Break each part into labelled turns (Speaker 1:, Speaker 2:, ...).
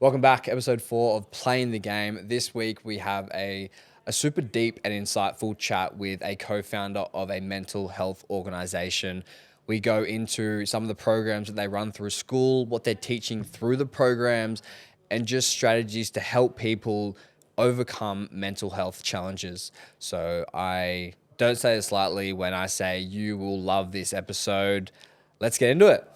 Speaker 1: Welcome back, episode 4 of Playing the Game. This week we have a super deep and insightful chat with a co-founder of a mental health organization. We go into some of the programs that they run through school, what they're teaching through the programs, and just strategies to help people overcome mental health challenges. So I don't say this lightly when I say you will love this episode. Let's get into it.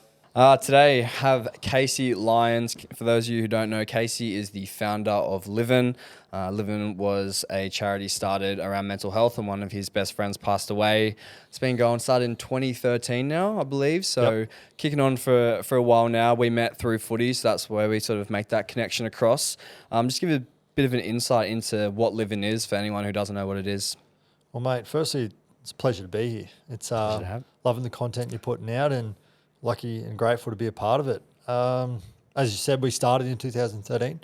Speaker 1: Today I have Casey Lyons. For those of you who don't know, Casey is the founder of LIVIN. LIVIN was a charity started around mental health, and one of his best friends passed away. It's been started in 2013 now, I believe. So Kicking on for a while now. We met through footy, so that's where we sort of make that connection across. Just give you a bit of an insight into what LIVIN is for anyone who doesn't know what it is.
Speaker 2: Well, mate, firstly, it's a pleasure to be here. It's loving the content you're putting out and lucky and grateful to be a part of it. As you said, we started in 2013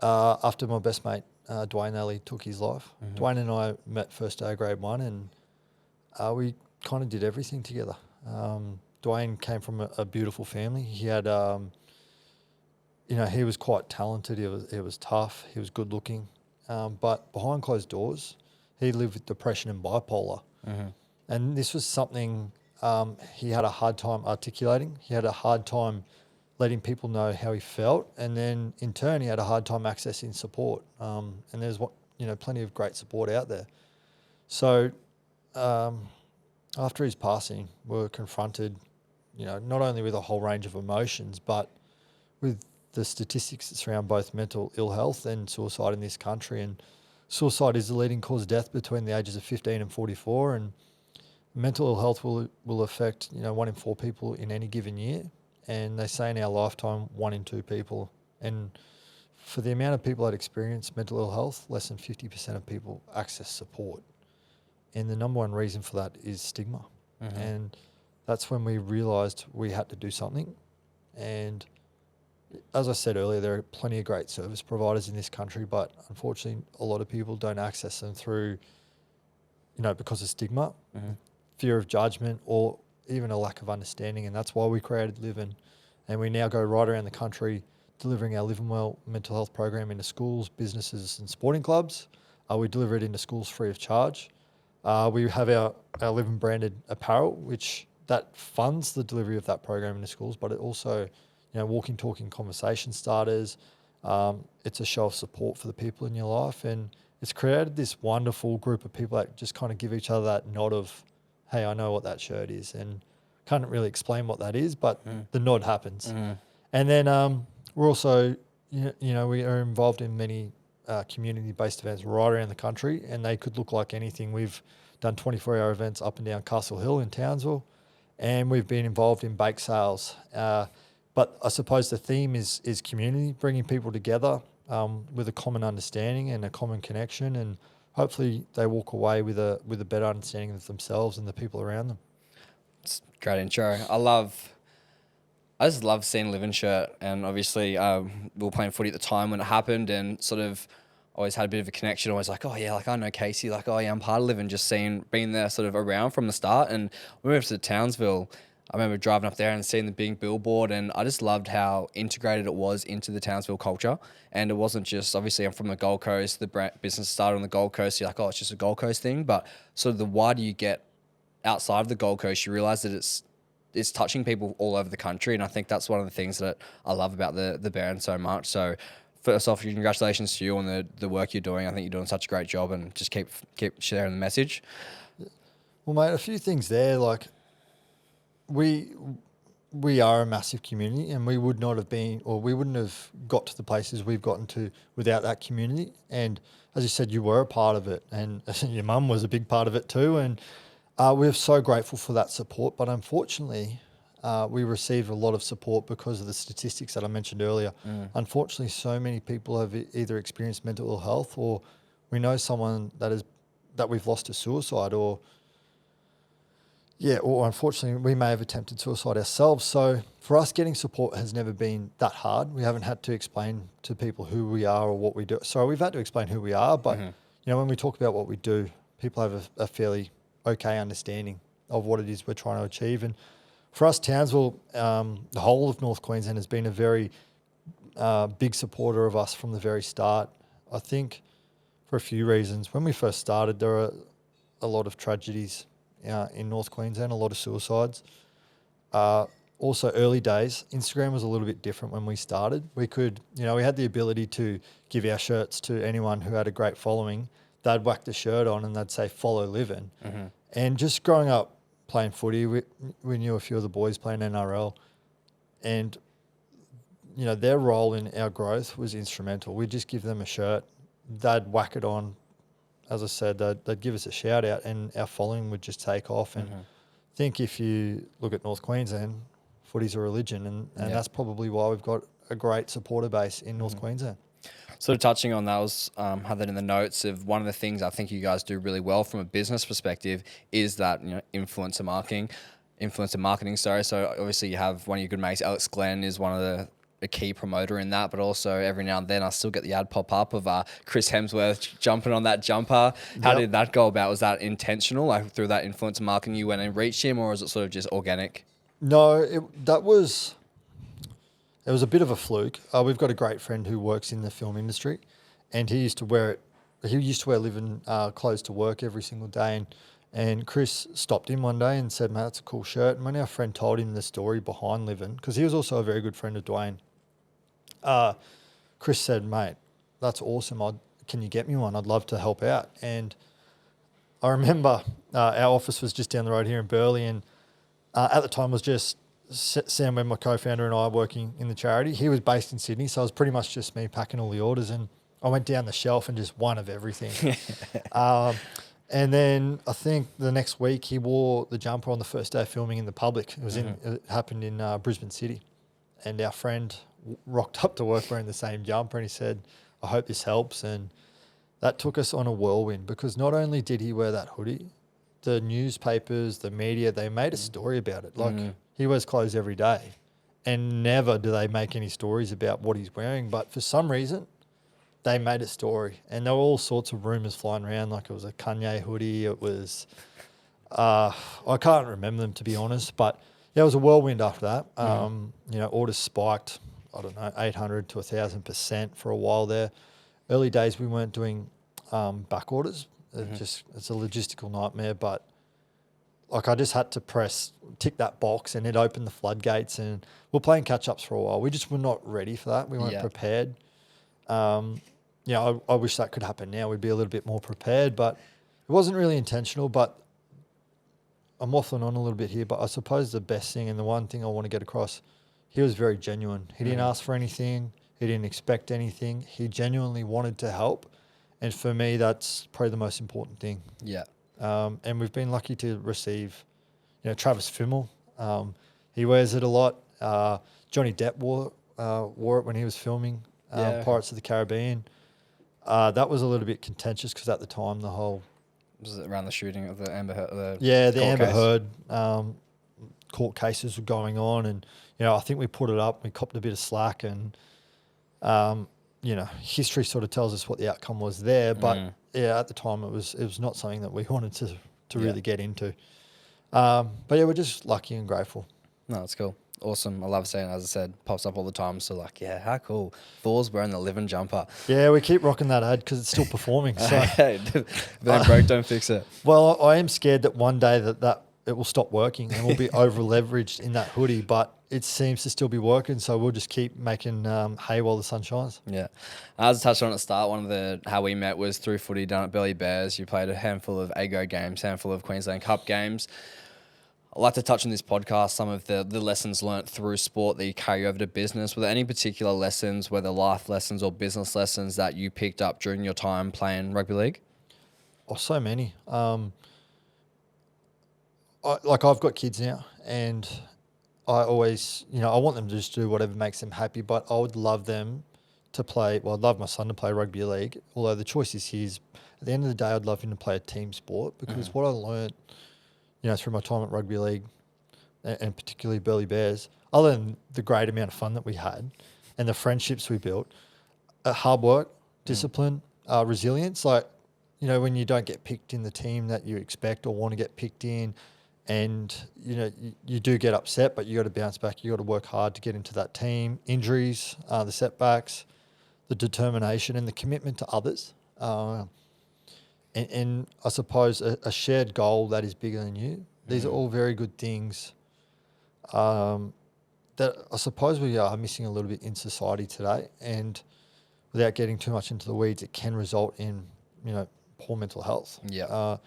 Speaker 2: after my best mate, Dwayne Ali, took his life. Mm-hmm. Dwayne and I met first day of grade 1 and we kind of did everything together. Dwayne came from a beautiful family. He had, he was quite talented. He was tough. He was good looking. But behind closed doors, he lived with depression and bipolar. Mm-hmm. And this was something he had a hard time articulating. He had a hard time letting people know how he felt. And then in turn, he had a hard time accessing support. And there's plenty of great support out there. So after his passing, we were confronted, not only with a whole range of emotions, but with the statistics that surround both mental ill health and suicide in this country. And suicide is the leading cause of death between the ages of 15 and 44. And mental ill health will affect 1 in 4 people in any given year, and they say in our lifetime 1 in 2 people. And for the amount of people that experience mental ill health, less than 50% of people access support. And the number one reason for that is stigma. Mm-hmm. And that's when we realised we had to do something. And as I said earlier, there are plenty of great service providers in this country, but unfortunately a lot of people don't access them through, because of stigma. Mm-hmm. Fear of judgment, or even a lack of understanding. And that's why we created LIVIN. And we now go right around the country delivering our LIVIN Well mental health program into schools, businesses and sporting clubs. We deliver it into schools free of charge. We have our LIVIN branded apparel, which that funds the delivery of that program into schools, but it also, walking, talking conversation starters. It's a show of support for the people in your life. And it's created this wonderful group of people that just kind of give each other that nod of, hey, I know what that shirt is, and can't really explain what that is, but the nod happens. Mm. And then we're also, we are involved in many community-based events right around the country, and they could look like anything. We've done 24-hour events up and down Castle Hill in Townsville, and we've been involved in bake sales. But I suppose the theme is community, bringing people together with a common understanding and a common connection, and hopefully they walk away with a better understanding of themselves and the people around them.
Speaker 1: It's a great intro. I just love seeing LIVIN shirt, and obviously we were playing footy at the time when it happened, and sort of always had a bit of a connection. Always like, oh yeah, like I know Casey, like oh yeah, I'm part of LIVIN. Just being there sort of around from the start. And when we moved to Townsville, I remember driving up there and seeing the big billboard, and I just loved how integrated it was into the Townsville culture. And it wasn't just, obviously I'm from the Gold Coast, the business started on the Gold Coast, you're like, oh, it's just a Gold Coast thing. But sort of the wider you get outside of the Gold Coast, you realise that it's touching people all over the country. And I think that's one of the things that I love about the brand so much. So first off, congratulations to you on the work you're doing. I think you're doing such a great job, and just keep sharing the message.
Speaker 2: Well, mate, a few things there, like, we are a massive community, and we would not have been, or we wouldn't have got to the places we've gotten to without that community. And as you said, you were a part of it, and your mum was a big part of it too. And we're so grateful for that support. But unfortunately, we receive a lot of support because of the statistics that I mentioned earlier. Mm. Unfortunately, so many people have either experienced mental ill health, or we know someone that we've lost to suicide, or unfortunately, we may have attempted suicide ourselves. So for us, getting support has never been that hard. We haven't had to explain to people who we are or what we do. So we've had to explain who we are, but when we talk about what we do, people have a fairly okay understanding of what it is we're trying to achieve. And for us, Townsville, the whole of North Queensland has been a very big supporter of us from the very start. I think for a few reasons. When we first started, there were a lot of tragedies in North Queensland, a lot of suicides. Also, early days, Instagram was a little bit different when we started. We could, we had the ability to give our shirts to anyone who had a great following. They'd whack the shirt on and they'd say, follow LIVIN.
Speaker 1: Mm-hmm.
Speaker 2: And just growing up playing footy, we knew a few of the boys playing NRL. And, their role in our growth was instrumental. We'd just give them a shirt. They'd whack it on. As I said, they'd give us a shout out and our following would just take off. And I think if you look at North Queensland, footy's a religion and that's probably why we've got a great supporter base in North Queensland.
Speaker 1: Sort of touching on that, I was had that in the notes of one of the things I think you guys do really well from a business perspective is that influencer marketing. Sorry, so obviously you have one of your good mates, Alex Glenn, is one of a key promoter in that, but also every now and then I still get the ad pop up of Chris Hemsworth jumping on that jumper. How did that go about? Was that intentional, like through that influencer marketing you went and reached him, or was it sort of just organic?
Speaker 2: No, it was a bit of a fluke. We've got a great friend who works in the film industry, and he used to wear LIVIN clothes to work every single day. And Chris stopped him one day and said, "Mate, that's a cool shirt." And when our friend told him the story behind LIVIN, because he was also a very good friend of Dwayne, Chris said, "Mate, that's awesome. Can you get me one? I'd love to help out." And I remember our office was just down the road here in Burleigh, and at the time was just Sam Webb, my co-founder, and I working in the charity. He was based in Sydney, so it was pretty much just me packing all the orders, and I went down the shelf and just one of everything. And then I think the next week he wore the jumper on the first day of filming in the public. It happened in Brisbane City, and our friend rocked up to work wearing the same jumper, and he said, "I hope this helps." And that took us on a whirlwind, because not only did he wear that hoodie, the newspapers, the media, they made a story about it. Like he wears clothes every day, and never do they make any stories about what he's wearing. But for some reason, they made a story, and there were all sorts of rumours flying around, like it was a Kanye hoodie. It was, I can't remember them, to be honest, but yeah, it was a whirlwind after that. Orders spiked, 800 to 1,000% for a while there. Early days, we weren't doing back orders. It's a logistical nightmare, but like I just had to tick that box, and it opened the floodgates, and we're playing catch-ups for a while. We just were not ready for that. We weren't prepared. I wish that could happen now. We'd be a little bit more prepared, but it wasn't really intentional. But I'm waffling on a little bit here, but I suppose the best thing and the one thing I want to get across, he was very genuine. He didn't ask for anything. He didn't expect anything. He genuinely wanted to help. And for me, that's probably the most important thing.
Speaker 1: Yeah.
Speaker 2: And we've been lucky to receive, Travis Fimmel. He wears it a lot. Johnny Depp wore it when he was filming Pirates of the Caribbean. That was a little bit contentious because at the time
Speaker 1: was it around the shooting of the Amber Heard?
Speaker 2: The Amber Heard court cases were going on, and I think we put it up. We copped a bit of slack, and history sort of tells us what the outcome was there. But at the time it was not something that we wanted to really get into. But yeah, we're just lucky and grateful.
Speaker 1: No, that's cool. Awesome. I love seeing it. As I said, pops up all the time. So how cool. Thor's wearing the LIVIN jumper.
Speaker 2: Yeah, we keep rocking that ad because it's still performing. So
Speaker 1: if they broke, don't fix it.
Speaker 2: Well, I am scared that one day that it will stop working and we'll be over leveraged in that hoodie, but it seems to still be working. So we'll just keep making hay while the sun shines. Yeah.
Speaker 1: As I touched on at the start, one of how we met was through footy down at Burleigh Bears. You played a handful of AGO games, handful of Queensland Cup games. I'd like to touch on this podcast some of the lessons learnt through sport that you carry over to business. Were there any particular lessons, whether life lessons or business lessons, that you picked up during your time playing rugby league?
Speaker 2: Oh, so many. I've got kids now, and I always, I want them to just do whatever makes them happy, but I would love them to play, I'd love my son to play rugby league, although the choice is his. At the end of the day, I'd love him to play a team sport, because what I learned through my time at rugby league, and particularly Burleigh Bears, other than the great amount of fun that we had and the friendships we built, hard work, discipline, resilience. When you don't get picked in the team that you expect or want to get picked in, And, you do get upset, but you got to bounce back. You got to work hard to get into that team. Injuries, the setbacks, the determination and the commitment to others. And I suppose a shared goal that is bigger than you. These are all very good things that I suppose we are missing a little bit in society today. And without getting too much into the weeds, it can result in, poor mental health.
Speaker 1: Yeah.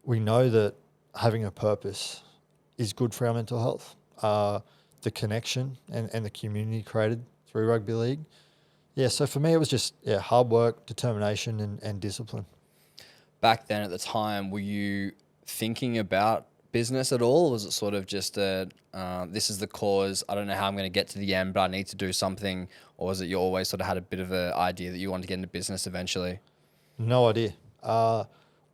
Speaker 2: We know that having a purpose is good for our mental health. The connection and the community created through rugby league. Yeah, so for me, it was just hard work, determination and discipline.
Speaker 1: Back then at the time, were you thinking about business at all? Or was it sort of just this is the cause, I don't know how I'm going to get to the end, but I need to do something? Or was it you always sort of had a bit of an idea that you wanted to get into business eventually?
Speaker 2: No idea. I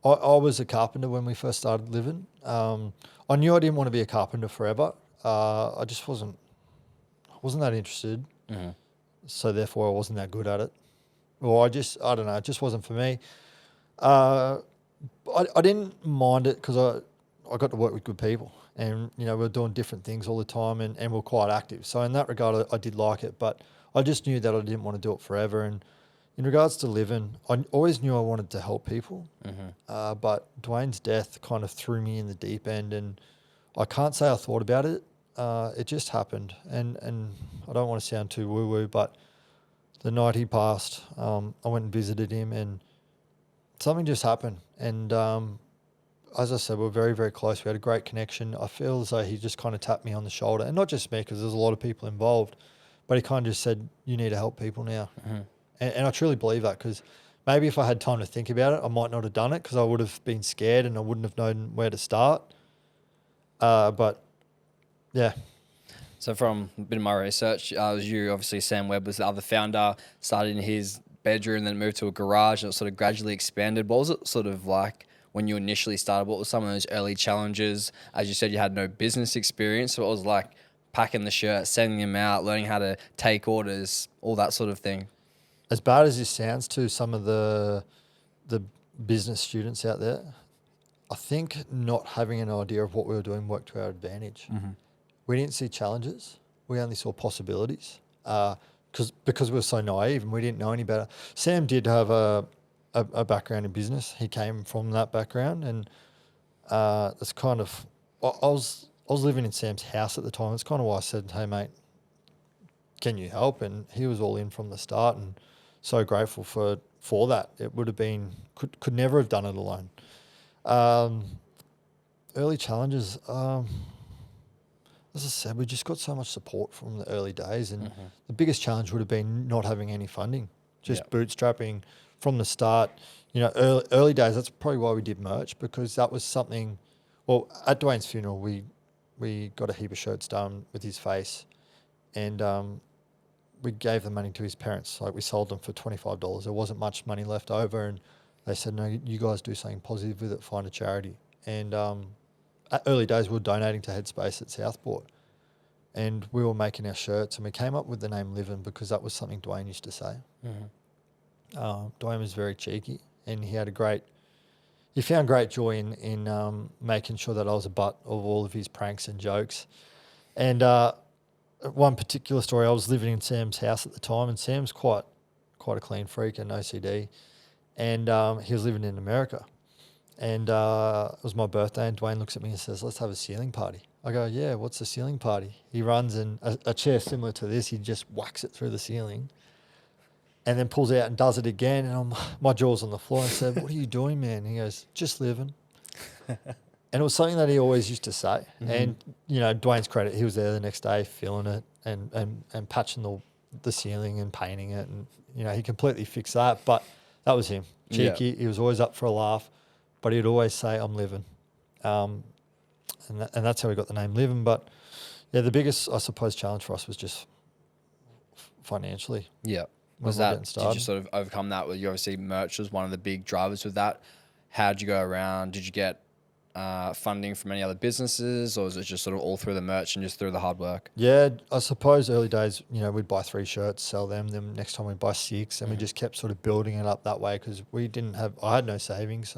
Speaker 2: was a carpenter when we first started LIVIN. I knew I didn't want to be a carpenter forever. I just wasn't that interested.
Speaker 1: Mm-hmm.
Speaker 2: So therefore I wasn't that good at it. Or I don't know, it just wasn't for me. I didn't mind it because I got to work with good people and, we were doing different things all the time and we're quite active. So in that regard, I did like it, but I just knew that I didn't want to do it forever. And in regards to LIVIN, I always knew I wanted to help people.
Speaker 1: Mm-hmm.
Speaker 2: But Dwayne's death kind of threw me in the deep end and I can't say I thought about it. It just happened. And I don't want to sound too woo-woo, but the night he passed, I went and visited him and something just happened. And as I said, we're very, very close. We had a great connection. I feel as though he just kind of tapped me on the shoulder. And not just me, because there's a lot of people involved. But he kind of just said, you need to help people now.
Speaker 1: Mm-hmm.
Speaker 2: And I truly believe that because maybe if I had time to think about it, I might not have done it because I would have been scared and I wouldn't have known where to start. But, yeah.
Speaker 1: So from a bit of my research, it was you, obviously Sam Webb was the other founder, started in his bedroom, then moved to a garage and it sort of gradually expanded. What was it sort of like when you initially started? What were some of those early challenges? As you said, you had no business experience. So it was like packing the shirt, sending them out, learning how to take orders, all that sort of thing.
Speaker 2: As bad as this sounds to some of the business students out there, I think not having an idea of what we were doing worked to our advantage.
Speaker 1: Mm-hmm.
Speaker 2: We didn't see challenges. We only saw possibilities because we were so naive and we didn't know any better. Sam did have a background in business. He came from that background and it's kind of I was living in Sam's house at the time. It's kind of why I said, hey, mate, can you help? And he was all in from the start and so grateful for that. It would have been, could never have done it alone. Early challenges, as I said, we just got so much support from the early days and the biggest challenge would have been not having any funding, just bootstrapping from the start. Early days, that's probably why we did merch because that was something, well, at Dwayne's funeral, we got a heap of shirts done with his face and we gave the money to his parents. Like we sold them for $25. There wasn't much money left over and they said, no, you guys do something positive with it, find a charity. And at early days, we were donating to Headspace at Southport and we were making our shirts and we came up with the name LIVIN because that was something Dwayne used to say. Mm-hmm. Dwayne was very cheeky and he found great joy in making sure that I was a butt of all of his pranks and jokes. And one particular story, I was living in Sam's house at the time and Sam's quite a clean freak and OCD. And he was living in America. And it was my birthday and Dwayne looks at me and says, let's have a ceiling party. I go, yeah, what's a ceiling party? He runs and a chair similar to this, he just whacks it through the ceiling and then pulls out and does it again. And my jaw's on the floor and said, what are you doing, man? And he goes, just living. And it was something that he always used to say. Mm-hmm. And, Dwayne's credit, he was there the next day filling it and patching the ceiling and painting it. And, he completely fixed that. But that was him. Cheeky. Yeah. He was always up for a laugh. But he'd always say, I'm living. And that's how we got the name LIVIN. But, yeah, the biggest, I suppose, challenge for us was just financially.
Speaker 1: Yeah. Did you sort of overcome that? You obviously merch was one of the big drivers with that. How'd you go around? Did you get funding from any other businesses or was it just sort of all through the merch and just through the hard work?
Speaker 2: Yeah, I suppose early days, we'd buy 3 shirts, sell them. Then next time we'd buy 6 and we just kept sort of building it up that way because I had no savings.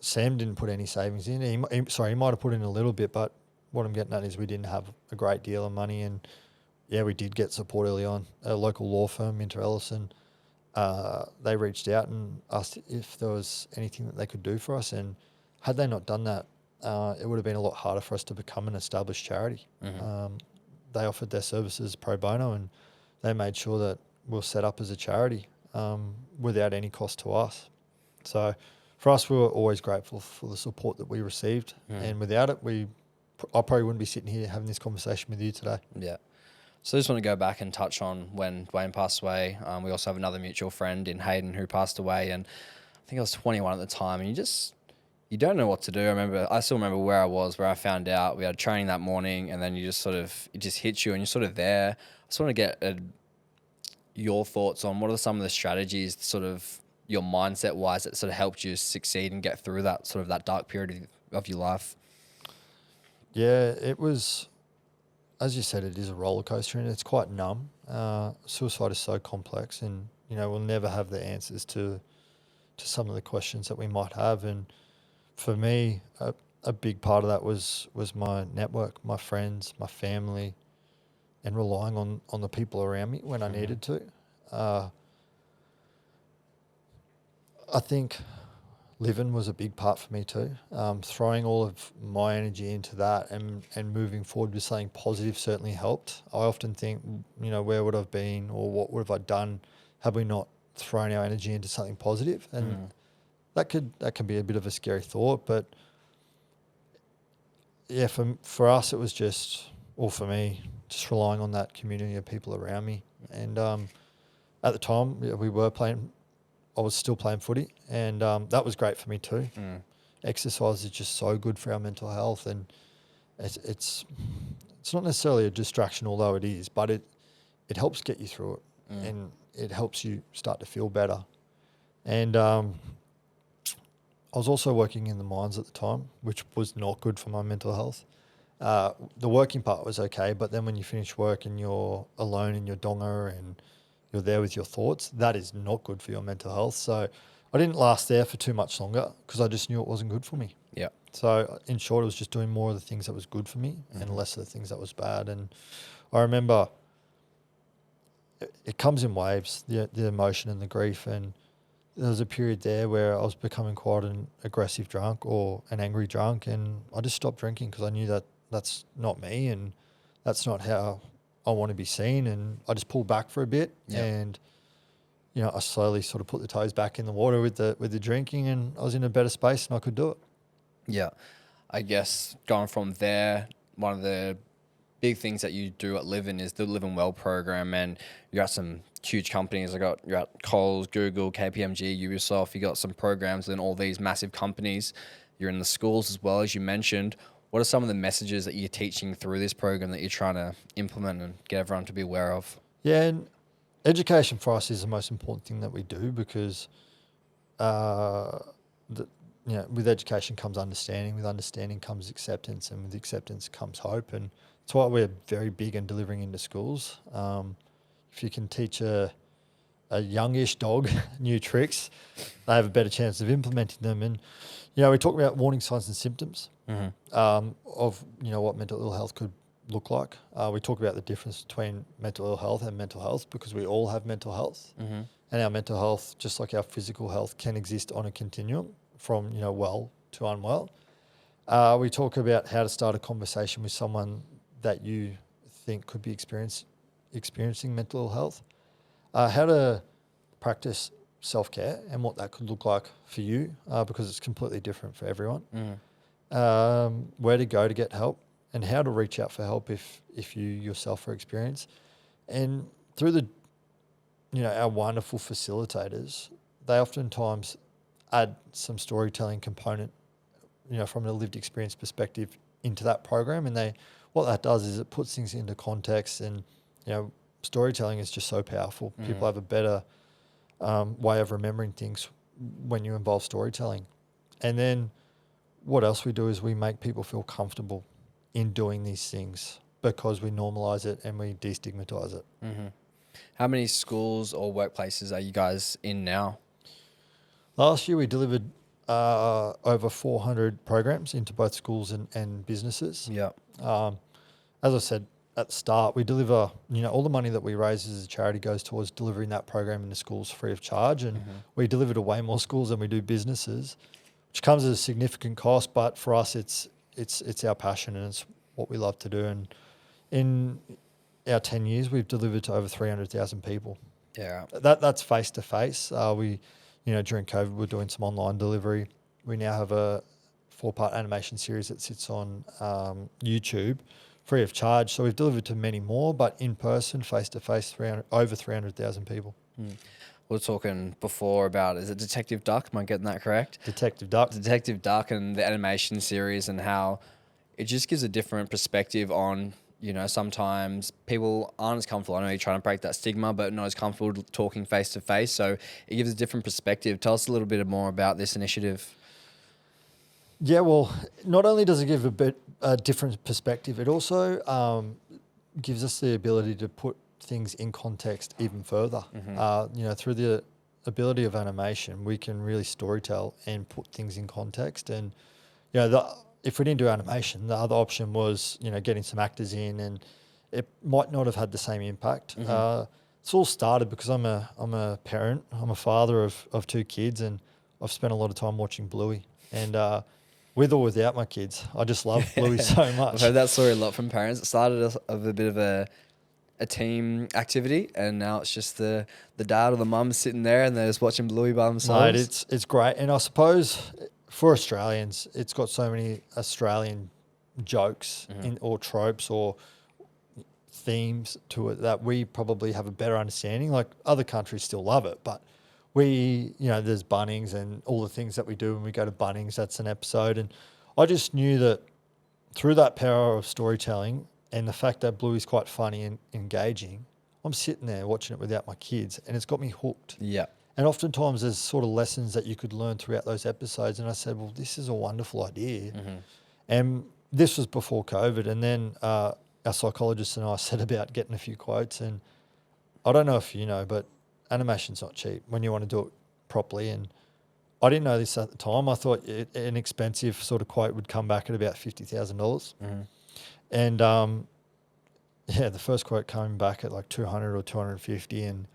Speaker 2: Sam didn't put any savings in. He might have put in a little bit, but what I'm getting at is we didn't have a great deal of money, and yeah, we did get support early on. A local law firm, Minter Ellison, they reached out and asked if there was anything that they could do for us, and had they not done that, it would have been a lot harder for us to become an established charity. They offered their services pro bono, and they made sure that we're set up as a charity without any cost to us. So for us, we were always grateful for the support that we received, and without it, I probably wouldn't be sitting here having this conversation with you today.
Speaker 1: Yeah. So I just want to go back and touch on when Dwayne passed away. We also have another mutual friend in Hayden who passed away, and I think I was 21 at the time, and you don't know what to do. I still remember where I was, where I found out we had training that morning, and then it just hits you and you're sort of there. I just want to get your thoughts on what are some of the strategies, sort of your mindset wise, that sort of helped you succeed and get through that sort of that dark period of your life.
Speaker 2: Yeah, it was, as you said, it is a roller coaster and it's quite numb. Suicide is so complex, and we'll never have the answers to some of the questions that we might have. And for me, a big part of that was my network, my friends, my family, and relying on the people around me when I needed to. I think LIVIN was a big part for me too. Throwing all of my energy into that and moving forward with something positive certainly helped. I often think, where would I have been, or what would have I done had we not thrown our energy into something positive? And that can be a bit of a scary thought, but yeah, for us, it was just, or for me, just relying on that community of people around me. And at the time, I was still playing footy, and that was great for me too. Exercise is just so good for our mental health, and it's not necessarily a distraction, although it is, but it helps get you through it, and it helps you start to feel better. And I was also working in the mines at the time, which was not good for my mental health. The working part was okay, but then when you finish work and you're alone in your donga and you're there with your thoughts, that is not good for your mental health. So I didn't last there for too much longer because I just knew it wasn't good for me.
Speaker 1: Yeah.
Speaker 2: So in short, it was just doing more of the things that was good for me and less of the things that was bad. And I remember it comes in waves, the emotion and the grief. And there was a period there where I was becoming quite an aggressive drunk or an angry drunk, and I just stopped drinking because I knew that that's not me and that's not how I want to be seen. And I just pulled back for a bit, and I slowly sort of put the toes back in the water with the drinking, and I was in a better space and I could do it.
Speaker 1: Yeah. I guess going from there, one of the big things that you do at LIVIN is the LIVIN Well program, and you're at some huge companies. You're at Coles, Google, KPMG, Ubisoft. You got some programs in all these massive companies. You're in the schools as well, as you mentioned. What are some of the messages that you're teaching through this program that you're trying to implement and get everyone to be aware of?
Speaker 2: Yeah, and education for us is the most important thing that we do, because with education comes understanding, with understanding comes acceptance, and with acceptance comes hope. And that's why we're very big in delivering into schools. If you can teach a youngish dog new tricks, they have a better chance of implementing them. And we talk about warning signs and symptoms of what mental ill health could look like. We talk about the difference between mental ill health and mental health, because we all have mental health, and our mental health, just like our physical health, can exist on a continuum from well to unwell. We talk about how to start a conversation with someone that you think could be experiencing mental ill health, how to practice self-care and what that could look like for you, because it's completely different for everyone. Where to go to get help, and how to reach out for help if you yourself are experienced. And through our wonderful facilitators, they oftentimes add some storytelling component, from a lived experience perspective into that program. And what that does is it puts things into context, and, storytelling is just so powerful. People have a better way of remembering things when you involve storytelling. And then what else we do is we make people feel comfortable in doing these things, because we normalize it and we destigmatize it.
Speaker 1: How many schools or workplaces are you guys in now?
Speaker 2: Last year we delivered over 400 programs into both schools and businesses.
Speaker 1: Yeah.
Speaker 2: As I said at the start, we deliver, all the money that we raise as a charity goes towards delivering that program into schools free of charge. And we deliver to way more schools than we do businesses, which comes at a significant cost. But for us, it's our passion and it's what we love to do. And in our 10 years, we've delivered to over 300,000 people.
Speaker 1: Yeah.
Speaker 2: That's face to face. We, during COVID, we're doing some online delivery. We now have a 4-part animation series that sits on YouTube, free of charge. So we've delivered to many more, but in person, face to face, over 300,000 people.
Speaker 1: We were talking before about, is it Detective Duck? Am I getting that correct?
Speaker 2: Detective Duck.
Speaker 1: Detective Duck and the animation series, and how it just gives a different perspective on, sometimes people aren't as comfortable. I know you're trying to break that stigma, but not as comfortable talking face to face. So it gives a different perspective. Tell us a little bit more about this initiative.
Speaker 2: Yeah, well, not only does it give a different perspective, it also gives us the ability to put things in context even further. Through the ability of animation, we can really storytell and put things in context. And if we didn't do animation, the other option was getting some actors in, and it might not have had the same impact. It's all started because I'm a parent, I'm a father of 2 kids, and I've spent a lot of time watching Bluey. And with or without my kids, I just love Bluey so much.
Speaker 1: I've heard that story a lot from parents. It started as a bit of a team activity, and now it's just the dad or the mum sitting there and they're just watching Bluey by themselves.
Speaker 2: Mate, it's great. And I suppose for Australians, it's got so many Australian jokes or tropes or themes to it that we probably have a better understanding. Like, other countries still love it, but we, there's Bunnings and all the things that we do when we go to Bunnings, that's an episode. And I just knew that through that power of storytelling and the fact that Bluey's quite funny and engaging, I'm sitting there watching it without my kids and it's got me hooked.
Speaker 1: Yeah.
Speaker 2: And oftentimes there's sort of lessons that you could learn throughout those episodes. And I said, well, this is a wonderful idea. And this was before COVID. And then our psychologist and I set about getting a few quotes. And I don't know if you know, but animation's not cheap when you want to do it properly. And I didn't know this at the time. I thought an expensive sort of quote would come back at about $50,000. And the first quote came back at like 200 or 250, and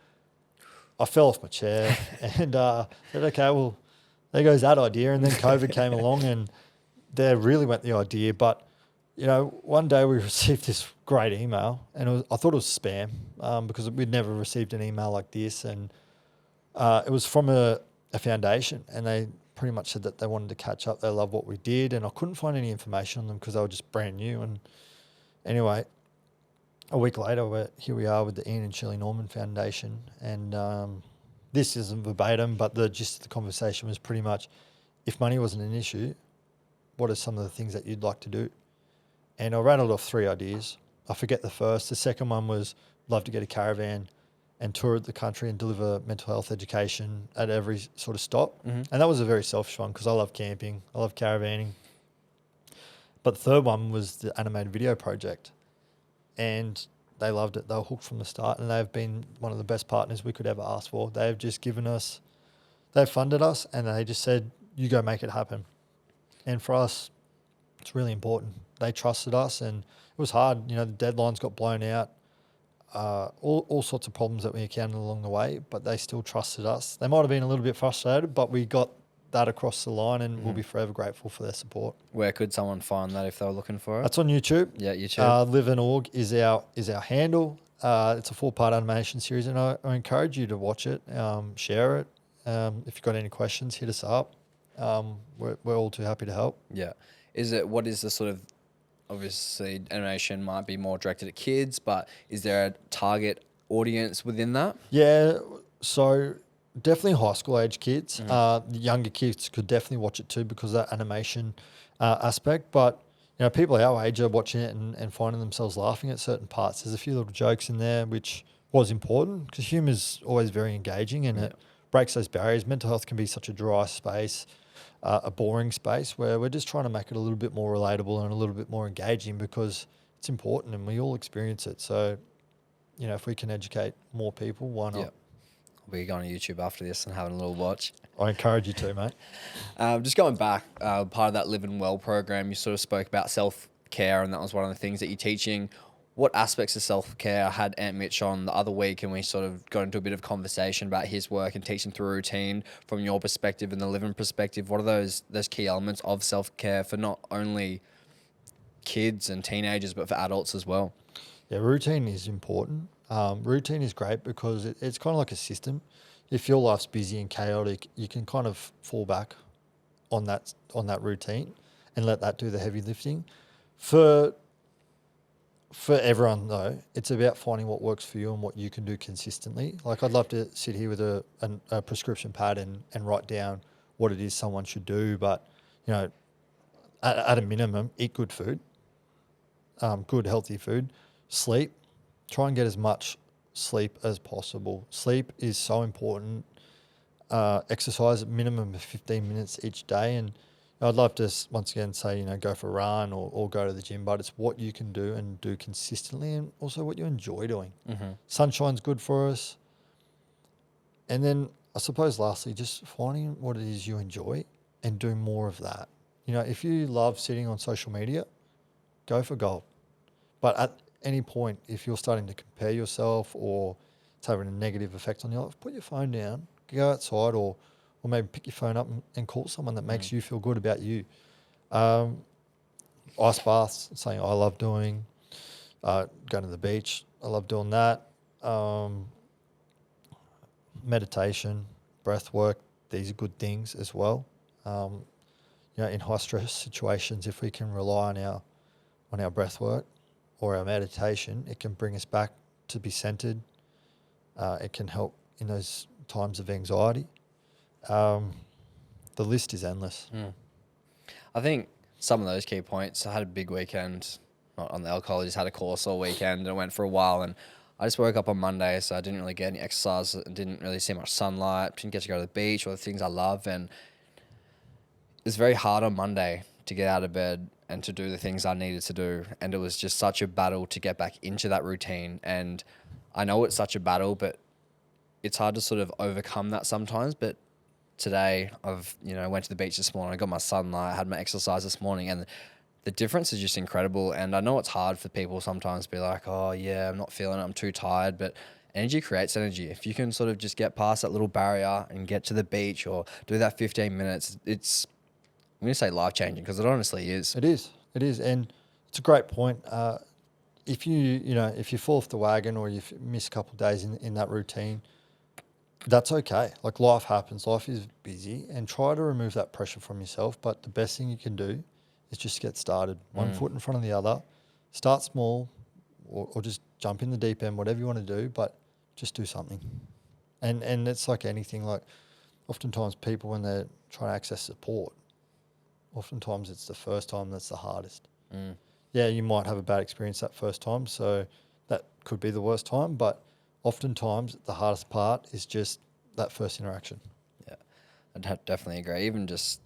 Speaker 2: I fell off my chair and said, okay, well, there goes that idea. And then COVID came along and there really went the idea. But, one day we received this great email, and I thought it was spam because we'd never received an email like this. And it was from a foundation, and they pretty much said that they wanted to catch up. They love what we did, and I couldn't find any information on them because they were just brand new. And anyway, a week later, here we are with the Ian and Shirley Norman Foundation. And this isn't verbatim, but the gist of the conversation was pretty much, if money wasn't an issue, what are some of the things that you'd like to do? And I rattled off 3 ideas. I forget the first. The second one was, love to get a caravan and tour the country and deliver mental health education at every sort of stop. And that was a very selfish one because I love camping, I love caravanning. But the third one was the animated video project. And they loved it. They were hooked from the start, and they've been one of the best partners we could ever ask for. They've just they've funded us, and they just said, you go make it happen. And for us, it's really important. They trusted us, and it was hard. The deadlines got blown out, all sorts of problems that we encountered along the way, but they still trusted us. They might have been a little bit frustrated, but we got that across the line, and we'll be forever grateful for their support.
Speaker 1: Where could someone find that if they were looking for it?
Speaker 2: That's on YouTube.
Speaker 1: Yeah, YouTube.
Speaker 2: LIVIN.org is our handle. It's a 4-part animation series, and I encourage you to watch it, share it. If you've got any questions, hit us up. We're all too happy to help.
Speaker 1: Yeah. What is the sort of, obviously animation might be more directed at kids, but is there a target audience within that?
Speaker 2: Yeah, so definitely high school age kids. The younger kids could definitely watch it too because of that animation aspect. But people our age are watching it and finding themselves laughing at certain parts. There's a few little jokes in there, which was important because humour is always very engaging, and it breaks those barriers. Mental health can be such a dry space, a boring space, where we're just trying to make it a little bit more relatable and a little bit more engaging because it's important and we all experience it. So, if we can educate more people, why not?
Speaker 1: Yeah. We're going to YouTube after this and having a little watch.
Speaker 2: I encourage you to, mate.
Speaker 1: Just going back, part of that LIVIN Well program, you sort of spoke about self-care, and that was one of the things that you're teaching. What aspects of self-care? I had Aunt Mitch on the other week, and we sort of got into a bit of conversation about his work and teaching through routine from your perspective and the LIVIN perspective. What are those key elements of self-care for not only kids and teenagers, but for adults as well?
Speaker 2: Yeah, routine is important. Routine is great because it's kind of like a system. If your life's busy and chaotic, you can kind of fall back on that routine and let that do the heavy lifting. For everyone though, it's about finding what works for you and what you can do consistently. Like I'd love to sit here with a prescription pad and write down what it is someone should do, but at a minimum, eat good food, good healthy food, sleep. Try and get as much sleep as possible. Sleep is so important. Exercise at minimum of 15 minutes each day. And I'd love to once again say, go for a run or go to the gym, but it's what you can do and do consistently, and also what you enjoy doing. Mm-hmm. Sunshine's good for us. And then I suppose lastly, just finding what it is you enjoy and doing more of that. If you love sitting on social media, go for gold. But at any point, if you're starting to compare yourself or it's having a negative effect on your life, put your phone down, go outside, or maybe pick your phone up and call someone that makes you feel good about you. Ice baths, something I love doing. Going to the beach, I love doing that. Meditation, breath work, these are good things as well. In high stress situations, if we can rely on our breath work or our meditation, it can bring us back to be centered. It can help in those times of anxiety. The list is endless.
Speaker 1: I think some of those key points, I had a big weekend, not on the alcohol, I just had a course all weekend and I went for a while, and I just woke up on Monday, so I didn't really get any exercise and didn't really see much sunlight, didn't get to go to the beach or the things I love, and it's very hard on Monday to get out of bed and to do the things I needed to do. And it was just such a battle to get back into that routine. And I know it's such a battle, but it's hard to sort of overcome that sometimes. But today I've, went to the beach this morning, I got my sunlight, I had my exercise this morning, and the difference is just incredible. And I know it's hard for people sometimes to be like, oh yeah, I'm not feeling it, I'm too tired, but energy creates energy. If you can sort of just get past that little barrier and get to the beach or do that 15 minutes, I'm going to say life-changing because it honestly is.
Speaker 2: It is. And it's a great point. If you fall off the wagon or you miss a couple of days in that routine, that's okay. Like life happens, life is busy, and try to remove that pressure from yourself. But the best thing you can do is just get started. One foot in front of the other. Start small or just jump in the deep end, whatever you want to do, but just do something. And it's like anything. Like oftentimes people, when they're trying to access support, oftentimes it's the first time that's the hardest. Yeah, you might have a bad experience that first time, so that could be the worst time, but oftentimes the hardest part is just that first interaction.
Speaker 1: Yeah, I'd definitely agree. Even just,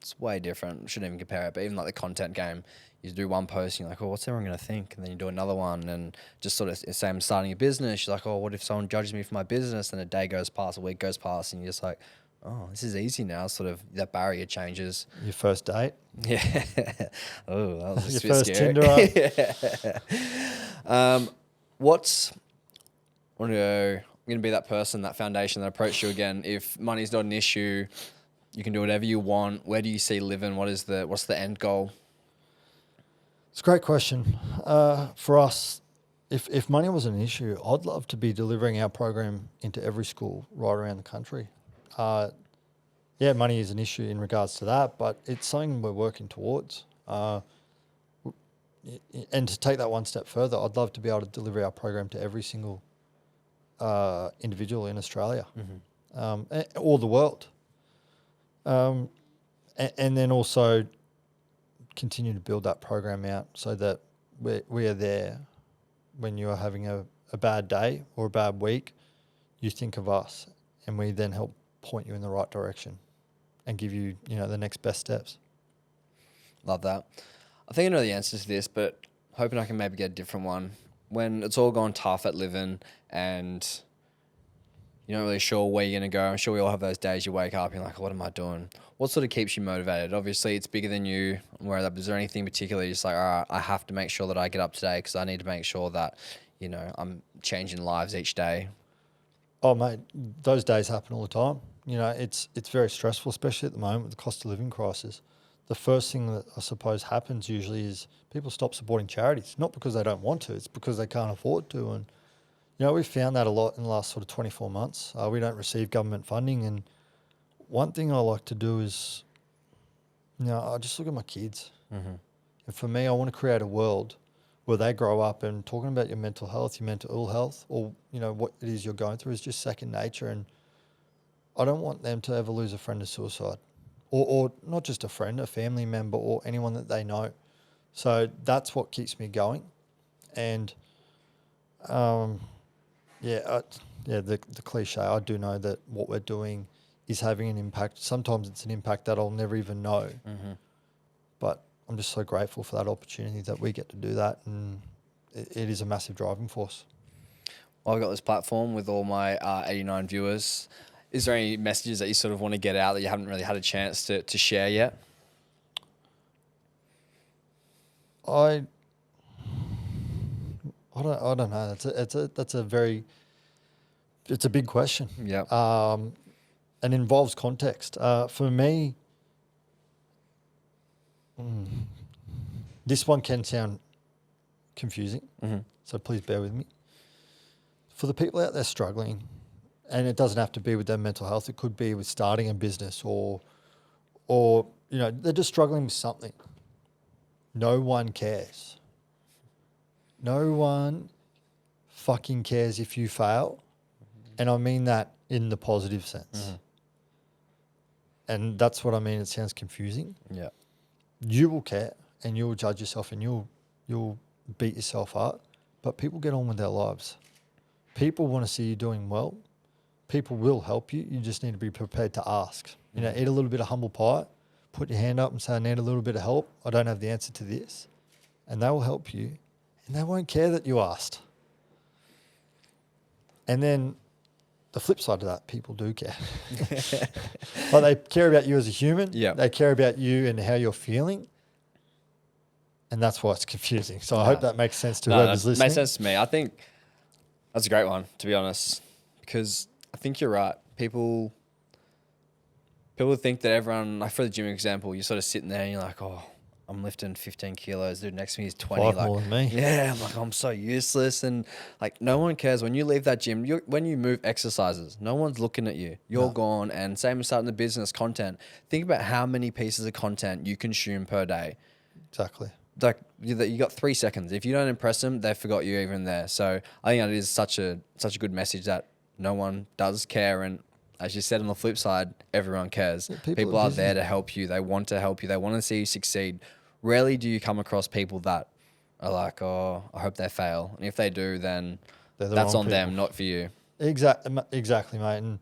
Speaker 1: it's way different. Shouldn't even compare it, but even like the content game, you do one post and you're like, oh, what's everyone going to think? And then you do another one, and just sort of say I'm starting a business. You're like, oh, what if someone judges me for my business? And a day goes past, a week goes past, and you're just like, oh, this is easy now. Sort of that barrier changes.
Speaker 2: Your first date?
Speaker 1: Yeah. Oh, that was
Speaker 2: your first
Speaker 1: scary.
Speaker 2: Tinder up?
Speaker 1: I'm going to be that person, that foundation that approached you again. If money's not an issue, you can do whatever you want. Where do you see LIVIN? What's the end goal?
Speaker 2: It's a great question. For us, if money was an issue, I'd love to be delivering our program into every school right around the country. Yeah, money is an issue in regards to that, but it's something we're working towards. And to take that one step further, I'd love to be able to deliver our program to every single individual in Australia, or the world. And then also continue to build that program out so that we are there when you are having a bad day or a bad week. You think of us, and we then help point you in the right direction and give you, the next best steps.
Speaker 1: Love that. I think I know the answer to this, but hoping I can maybe get a different one. When it's all gone tough at LIVIN and, you're not really sure where you're going to go. I'm sure we all have those days you wake up and you're like, what am I doing? What sort of keeps you motivated? Obviously, it's bigger than you. Is there anything particular you're just like, all right, I have to make sure that I get up today because I need to make sure that, I'm changing lives each day?
Speaker 2: Oh, mate, those days happen all the time. It's very stressful, especially at the moment with the cost of living crisis. The first thing that I suppose happens usually is people stop supporting charities, not because they don't want to, it's because they can't afford to. And, we've found that a lot in the last sort of 24 months. We don't receive government funding. And one thing I like to do is, I just look at my kids.
Speaker 1: Mm-hmm.
Speaker 2: And for me, I want to create a world where they grow up and talking about your mental health, your mental ill health, or, what it is you're going through is just second nature. And I don't want them to ever lose a friend to suicide. Or not just a friend, a family member, or anyone that they know. So that's what keeps me going. And, the cliche, I do know that what we're doing is having an impact. Sometimes it's an impact that I'll never even know.
Speaker 1: Mm-hmm.
Speaker 2: But I'm just so grateful for that opportunity that we get to do that. And it is a massive driving force.
Speaker 1: Well, I've got this platform with all my 89 viewers. Is there any messages that you sort of want to get out that you haven't really had a chance to share yet?
Speaker 2: I don't know. It's a big question.
Speaker 1: Yeah.
Speaker 2: And involves context. For me, this one can sound confusing.
Speaker 1: Mm-hmm.
Speaker 2: So please bear with me. For the people out there struggling, and it doesn't have to be with their mental health, it could be with starting a business or they're just struggling with something. No one cares. No one fucking cares if you fail. And I mean that in the positive sense.
Speaker 1: Mm-hmm.
Speaker 2: And that's what I mean. It sounds confusing.
Speaker 1: Yeah.
Speaker 2: You will care and you will judge yourself and you'll beat yourself up. But people get on with their lives. People want to see you doing well. People will help you. You just need to be prepared to ask. Eat a little bit of humble pie, put your hand up and say, I need a little bit of help. I don't have the answer to this. And they will help you. And they won't care that you asked. And then the flip side of that, people do care. But they care about you as a human.
Speaker 1: Yeah.
Speaker 2: They care about you and how you're feeling. And that's why it's confusing. So I hope that makes sense to whoever's listening.
Speaker 1: Makes sense to me. I think that's a great one, to be honest, because I think you're right. People think that everyone, like for the gym example, you're sort of sitting there and you're like, oh, I'm lifting 15 kilos. Dude next to me is 20.
Speaker 2: Five more than me.
Speaker 1: Yeah, I'm like, I'm so useless. And like, no one cares. When you leave that gym, when you move exercises, no one's looking at you. You're gone. And same as starting the business content. Think about how many pieces of content you consume per day.
Speaker 2: Exactly.
Speaker 1: Like you got 3 seconds. If you don't impress them, they forgot you even there. So I think it is such a good message that no one does care. And as you said, on the flip side, everyone cares.
Speaker 2: Yeah,
Speaker 1: people are there to help you. They want to help you. They want to see you succeed. Rarely do you come across people that are like, oh, I hope they fail. And if they do, then that's on them, not for you.
Speaker 2: Exactly, mate. And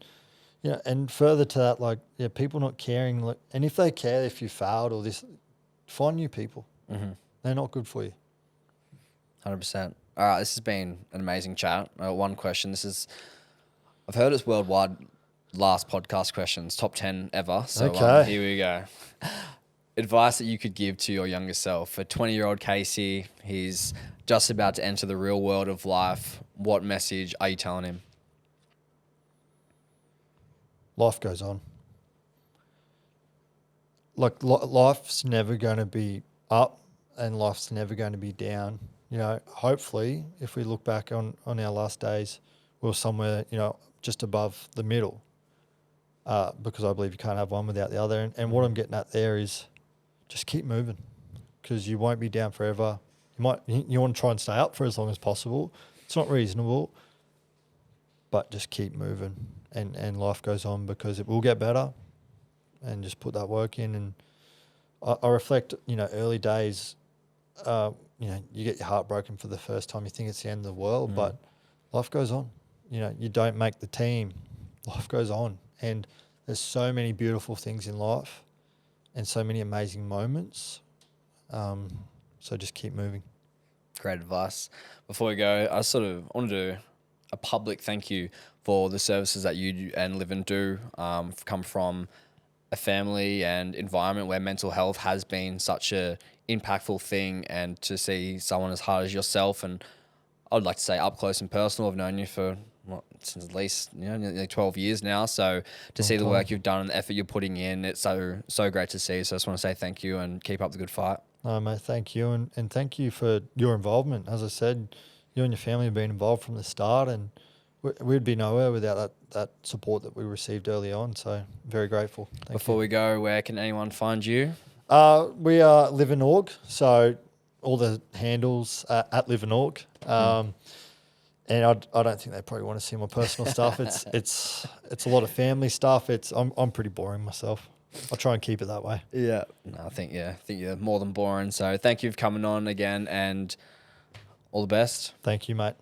Speaker 2: and further to that, people not caring. And if they care, if you failed or this, find new people.
Speaker 1: Mm-hmm.
Speaker 2: They're not good for you.
Speaker 1: 100%. All right, this has been an amazing chat. One question. I've heard it's worldwide last podcast questions, top 10 ever. So
Speaker 2: okay.
Speaker 1: Here we go. Advice that you could give to your younger self. For 20-year-old Casey, he's just about to enter the real world of life. What message are you telling him?
Speaker 2: Life goes on. Life's never going to be up and life's never going to be down. Hopefully, if we look back on our last days, we're somewhere, just above the middle, because I believe you can't have one without the other. And what I'm getting at there is just keep moving, because you won't be down forever. You want to try and stay up for as long as possible. It's not reasonable, but just keep moving, and life goes on, because it will get better, and just put that work in. And I reflect, early days, you get your heart broken for the first time. You think it's the end of the world, but life goes on. You don't make the team. Life goes on. And there's so many beautiful things in life and so many amazing moments. So just keep moving.
Speaker 1: Great advice. Before we go, I sort of want to do a public thank you for the services that you and LIVIN do. Come from a family and environment where mental health has been such a impactful thing, and to see someone as hard as yourself, and I'd like to say up close and personal. I've known you for since at least nearly 12 years now. So to see the work you've done and the effort you're putting in, it's so great to see. So I just want to say thank you and keep up the good fight.
Speaker 2: No, mate, thank you. And thank you for your involvement. As I said, you and your family have been involved from the start, and we'd be nowhere without that support that we received early on. So very grateful.
Speaker 1: Before we go, where can anyone find you?
Speaker 2: We are LIVIN.org, so all the handles at LIVIN.org. And I don't think they probably want to see my personal stuff. It's a lot of family stuff. I'm pretty boring myself. I'll try and keep it that way.
Speaker 1: Yeah. No, I think you're more than boring. So thank you for coming on again, and all the best.
Speaker 2: Thank you, mate.